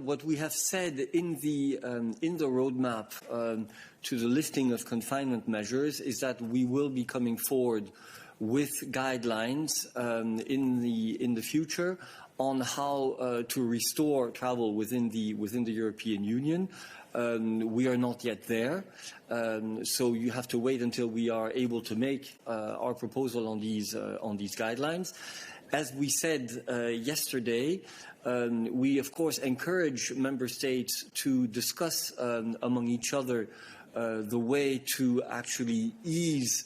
What we have said in the roadmap to the lifting of confinement measures is that we will be coming forward with guidelines in the future on how to restore travel within the European Union. We are not yet there, so you have to wait until we are able to make our proposal on these guidelines. As we said yesterday, we of course encourage member states to discuss among each other the way to actually ease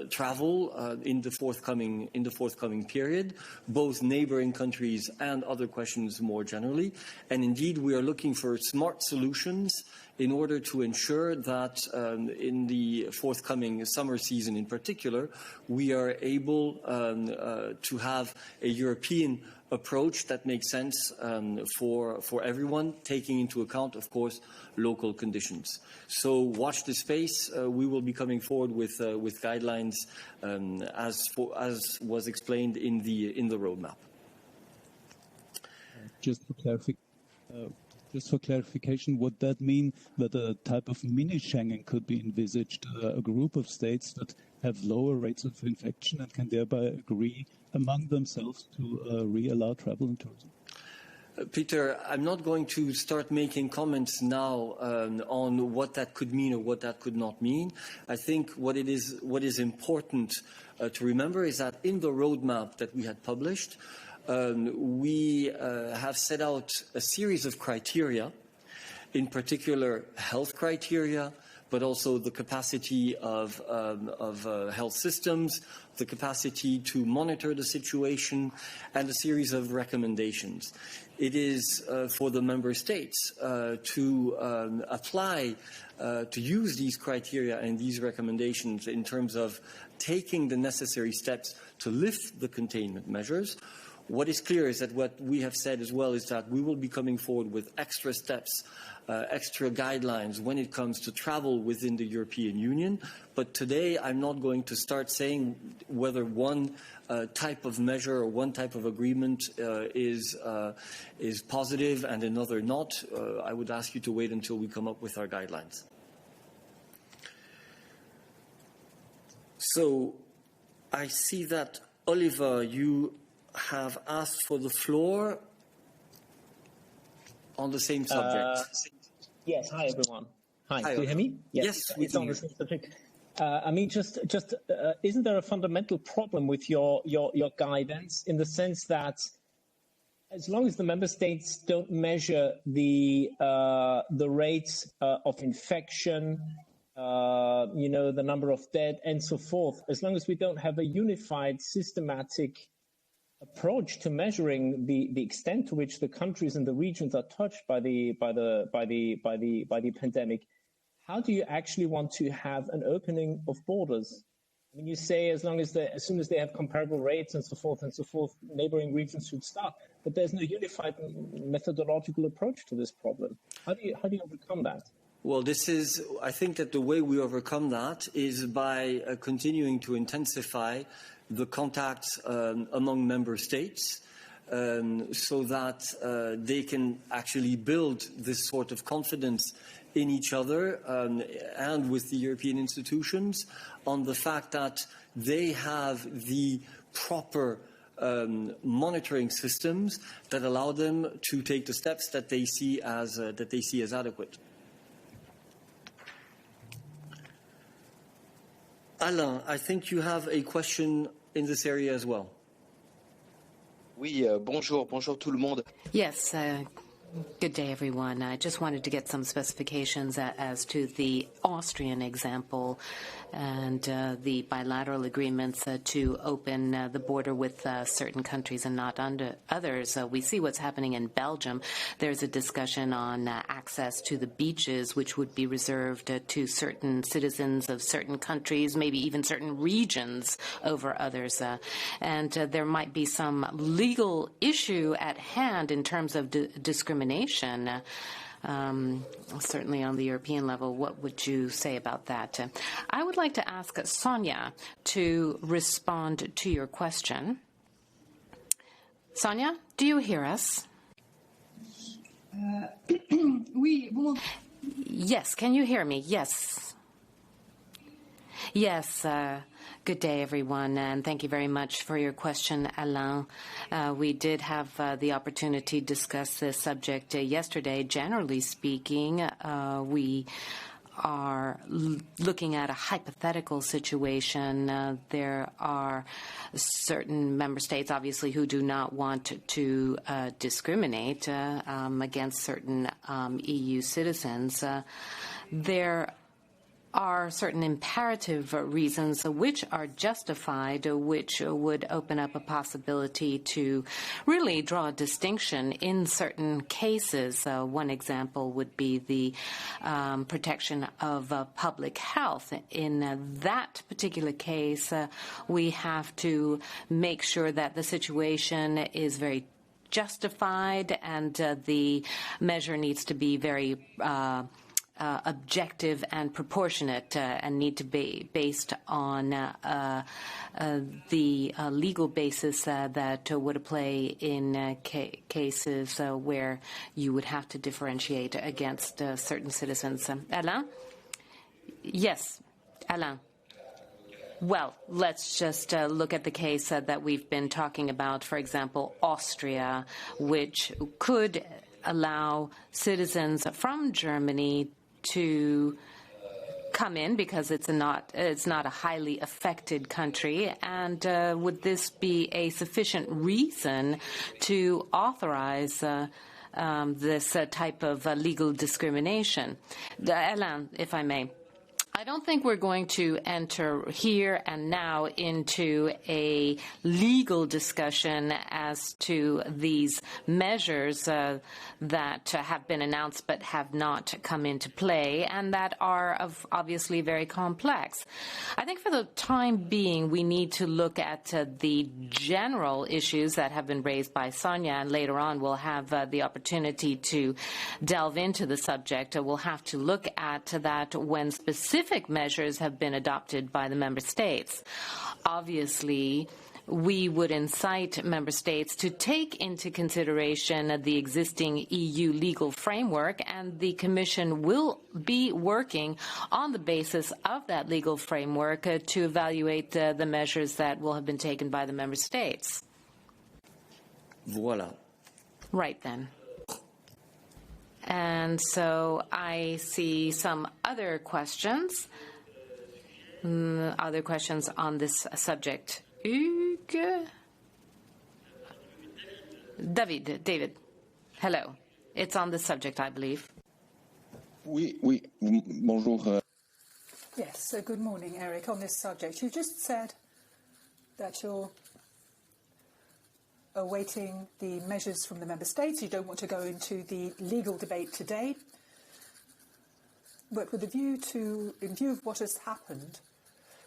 travel in the forthcoming period, both neighboring countries and other questions more generally. And indeed, we are looking for smart solutions in order to ensure that in the forthcoming summer season in particular, we are able to have a European approach that makes sense for everyone, taking into account, of course, local conditions. So watch this space. We will be coming forward with guidelines as was explained in the roadmap. Just for clarification, would that mean that a type of mini Schengen could be envisaged, a group of states that have lower rates of infection and can thereby agree among themselves to re-allow travel and tourism? Peter, I'm not going to start making comments now on what that could mean or what that could not mean. I think what is important to remember is that in the roadmap that we had published, we have set out a series of criteria, in particular health criteria, but also the capacity of health systems, the capacity to monitor the situation, and a series of recommendations. It is for the member states to apply, to use these criteria and these recommendations in terms of taking the necessary steps to lift the containment measures. What is clear is that what we have said as well is that we will be coming forward with extra steps, extra guidelines when it comes to travel within the European Union. But today I'm not going to start saying whether one type of measure or one type of agreement is positive and another not. I would ask you to wait until we come up with our guidelines. So I see that, Oliver, you have asked for the floor on the same subject. Yes. Hi, everyone. Hi. Do you hear me? Yes, we it's on the same subject. I mean, just isn't there a fundamental problem with your guidance in the sense that as long as the member states don't measure the rates of infection, the number of dead and so forth, as long as we don't have a unified, systematic approach to measuring the extent to which the countries and the regions are touched by the pandemic, how do you actually want to have an opening of borders? I mean, you say as soon as they have comparable rates and so forth, neighboring regions should start, but there's no unified methodological approach to this problem. How do you overcome that? Well, I think that the way we overcome that is by continuing to intensify the contacts among member states so that they can actually build this sort of confidence in each other and with the European institutions on the fact that they have the proper monitoring systems that allow them to take the steps that they see as adequate. Alain, I think you have a question in this area as well. Oui, bonjour tout le monde. Yes, good day, everyone. I just wanted to get some specifications as to the Austrian example and the bilateral agreements to open the border with certain countries and not under others. We see what's happening in Belgium. There's a discussion on access to the beaches, which would be reserved to certain citizens of certain countries, maybe even certain regions over others. And there might be some legal issue at hand in terms of discrimination. Certainly on the European level. What would you say about that? I would like to ask Sonia to respond to your question. Sonia, do you hear us? Yes, can you hear me? Yes. Yes, good day, everyone, and thank you very much for your question, Alain. We did have the opportunity to discuss this subject yesterday. Generally speaking, we are looking at a hypothetical situation. There are certain member states, obviously, who do not want to discriminate against certain EU citizens. There are certain imperative reasons which are justified, which would open up a possibility to really draw a distinction in certain cases. One example would be the protection of public health. In that particular case, we have to make sure that the situation is very justified and the measure needs to be very objective and proportionate and need to be based on the legal basis that would apply in cases where you would have to differentiate against certain citizens. Alain? Yes, Alain. Well, let's just look at the case that we've been talking about, for example, Austria, which could allow citizens from Germany to come in because it's not a highly affected country, and would this be a sufficient reason to authorize this type of legal discrimination? Alain, if I may. I don't think we're going to enter here and now into a legal discussion as to these measures that have been announced but have not come into play and that are obviously very complex. I think for the time being, we need to look at the general issues that have been raised by Sonia, and later on we'll have the opportunity to delve into the subject. We'll have to look at that when specific measures have been adopted by the member states. Obviously, we would incite member states to take into consideration the existing EU legal framework, and the Commission will be working on the basis of that legal framework to evaluate the measures that will have been taken by the member states. Voilà. Right then. And so I see some other questions. Other questions on this subject. Hugues? David, hello. It's on this subject, I believe. Oui, bonjour. Yes, so good morning, Eric. On this subject, you just said that you're awaiting the measures from the member states. You don't want to go into the legal debate today. But with a view in view of what has happened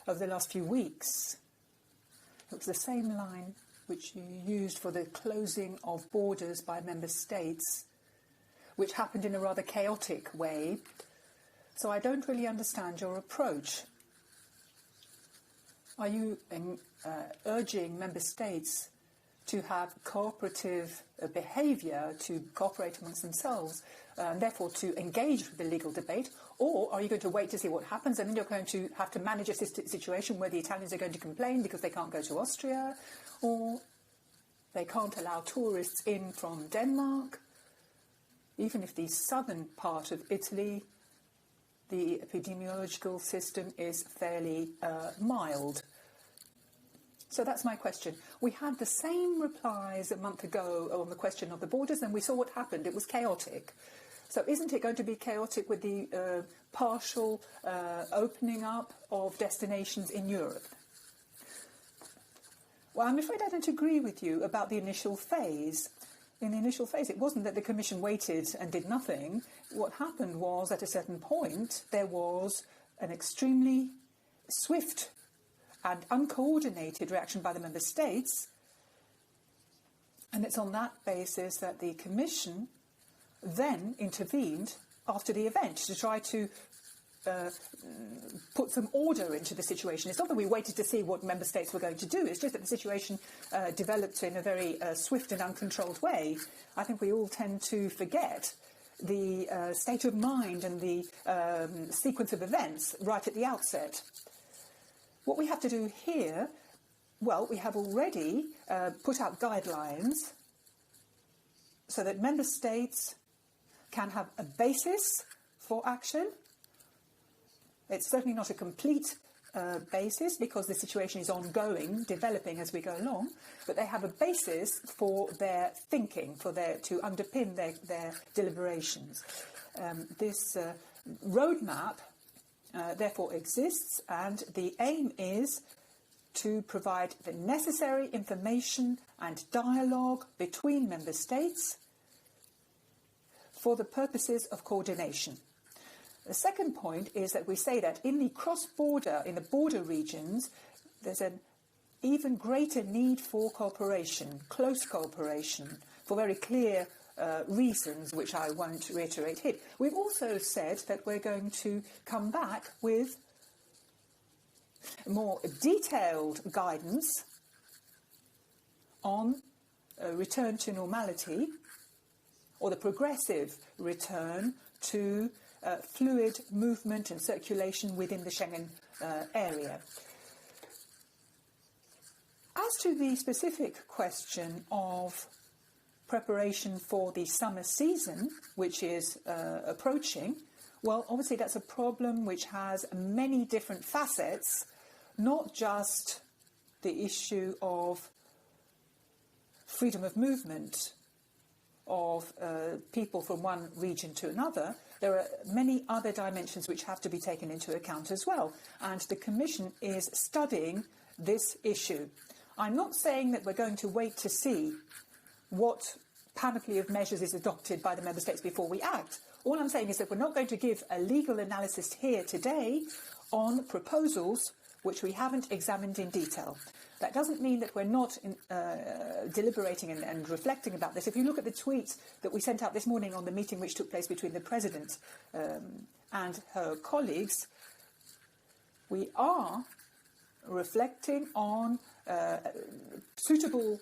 over the last few weeks, it was the same line which you used for the closing of borders by member states, which happened in a rather chaotic way. So I don't really understand your approach. Are you urging member states to have cooperative behaviour, to cooperate amongst themselves, and therefore to engage with the legal debate? Or are you going to wait to see what happens, and then you're going to have to manage a situation where the Italians are going to complain because they can't go to Austria, or they can't allow tourists in from Denmark, even if the southern part of Italy, the epidemiological system is fairly mild? So that's my question. We had the same replies a month ago on the question of the borders, and we saw what happened. It was chaotic. So isn't it going to be chaotic with the partial opening up of destinations in Europe? Well, I'm afraid I don't agree with you about the initial phase. In the initial phase, it wasn't that the Commission waited and did nothing. What happened was, at a certain point, there was an extremely swift and uncoordinated reaction by the member states, and it's on that basis that the Commission then intervened after the event to try to put some order into the situation. It's not that we waited to see what member states were going to do, it's just that the situation developed in a very swift and uncontrolled way. I think we all tend to forget the state of mind and the sequence of events right at the outset. What we have to do here, well, we have already put out guidelines so that member states can have a basis for action. It's certainly not a complete basis because the situation is ongoing, developing as we go along, but they have a basis for their thinking, to underpin their deliberations. This roadmap therefore exists, and the aim is to provide the necessary information and dialogue between member states for the purposes of coordination. The second point is that we say that in the cross-border, in the border regions, there's an even greater need for cooperation, close cooperation, for very clear reasons, which I won't reiterate here. We've also said that we're going to come back with more detailed guidance on return to normality, or the progressive return to fluid movement and circulation within the Schengen area. As to the specific question of preparation for the summer season, which is approaching, well, obviously that's a problem which has many different facets, not just the issue of freedom of movement of people from one region to another. There are many other dimensions which have to be taken into account as well, and the Commission is studying this issue. I'm not saying that we're going to wait to see what panoply of measures is adopted by the Member States before we act. All I'm saying is that we're not going to give a legal analysis here today on proposals which we haven't examined in detail. That doesn't mean that we're not deliberating and reflecting about this. If you look at the tweets that we sent out this morning on the meeting which took place between the President and her colleagues, we are reflecting on suitable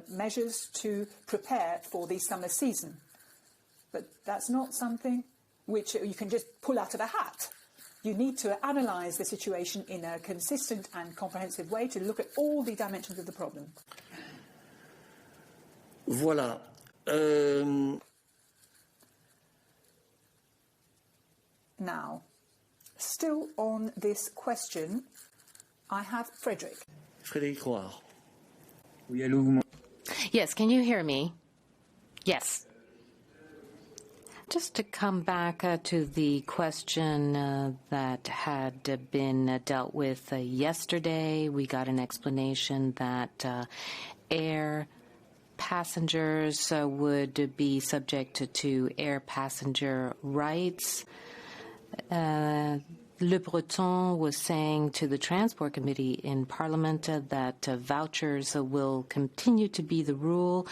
measures to prepare for the summer season. But that's not something which you can just pull out of a hat. You need to analyse the situation in a consistent and comprehensive way to look at all the dimensions of the problem. Voilà. Now, still on this question, I have Frederick. Frédéric Roire. Oui, allô, vous Yes, can you hear me? Yes. Just to come back to the question that had been dealt with yesterday, we got an explanation that air passengers would be subject to air passenger rights. Le Breton was saying to the Transport Committee in Parliament that vouchers will continue to be the rule,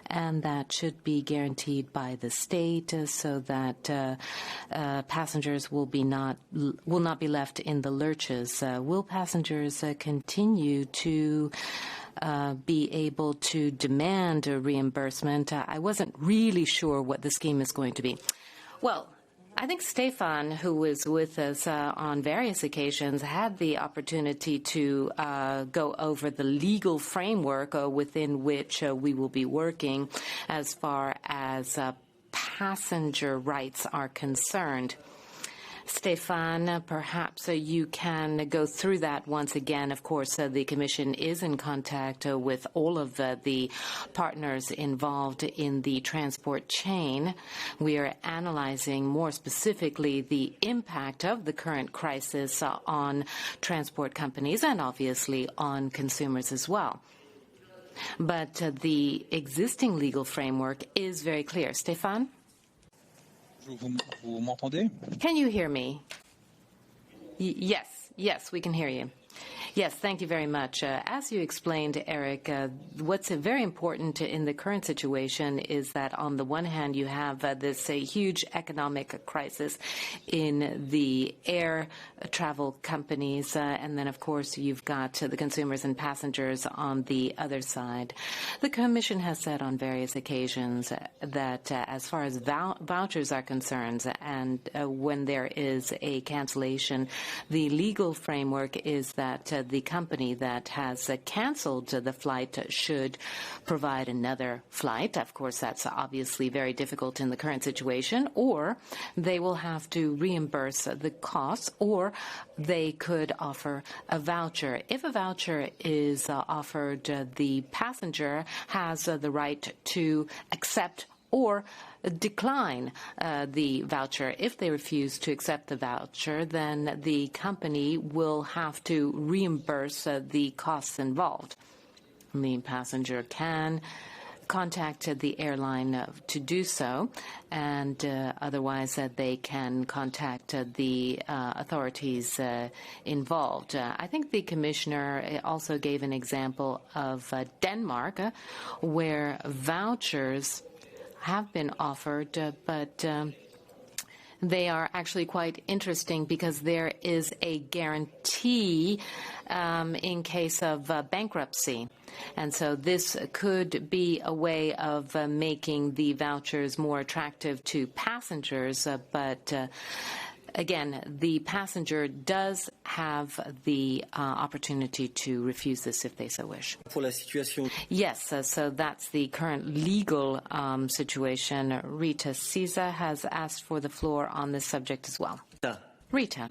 and that should be guaranteed by the state so that passengers will not be left in the lurches. Will passengers continue to be able to demand a reimbursement? I wasn't really sure what the scheme is going to be. Well, I think Stefan, who was with us on various occasions, had the opportunity to go over the legal framework within which we will be working as far as passenger rights are concerned. Stefan, perhaps you can go through that once again. Of course, the Commission is in contact with all of the partners involved in the transport chain. We are analyzing more specifically the impact of the current crisis on transport companies and obviously on consumers as well. But the existing legal framework is very clear. Stefan? Vous m'entendez? Can you hear me? Yes, we can hear you. Yes, thank you very much. As you explained, Eric, what's very important in the current situation is that on the one hand, you have this huge economic crisis in the air travel companies, and then, of course, you've got the consumers and passengers on the other side. The Commission has said on various occasions that as far as vouchers are concerned, and when there is a cancellation, the legal framework is that the company that has canceled the flight should provide another flight. Of course, that's obviously very difficult in the current situation, or they will have to reimburse the costs, or they could offer a voucher. If a voucher is offered, the passenger has the right to accept or decline the voucher. If they refuse to accept the voucher, then the company will have to reimburse the costs involved. The passenger can contact the airline to do so, and otherwise they can contact the authorities involved. I think the Commissioner also gave an example of Denmark, where vouchers have been offered, but they are actually quite interesting because there is a guarantee in case of bankruptcy. And so this could be a way of making the vouchers more attractive to passengers, but again, the passenger does have the opportunity to refuse this if they so wish. Yes, so that's the current legal situation. Rita Cisa has asked for the floor on this subject as well. Rita.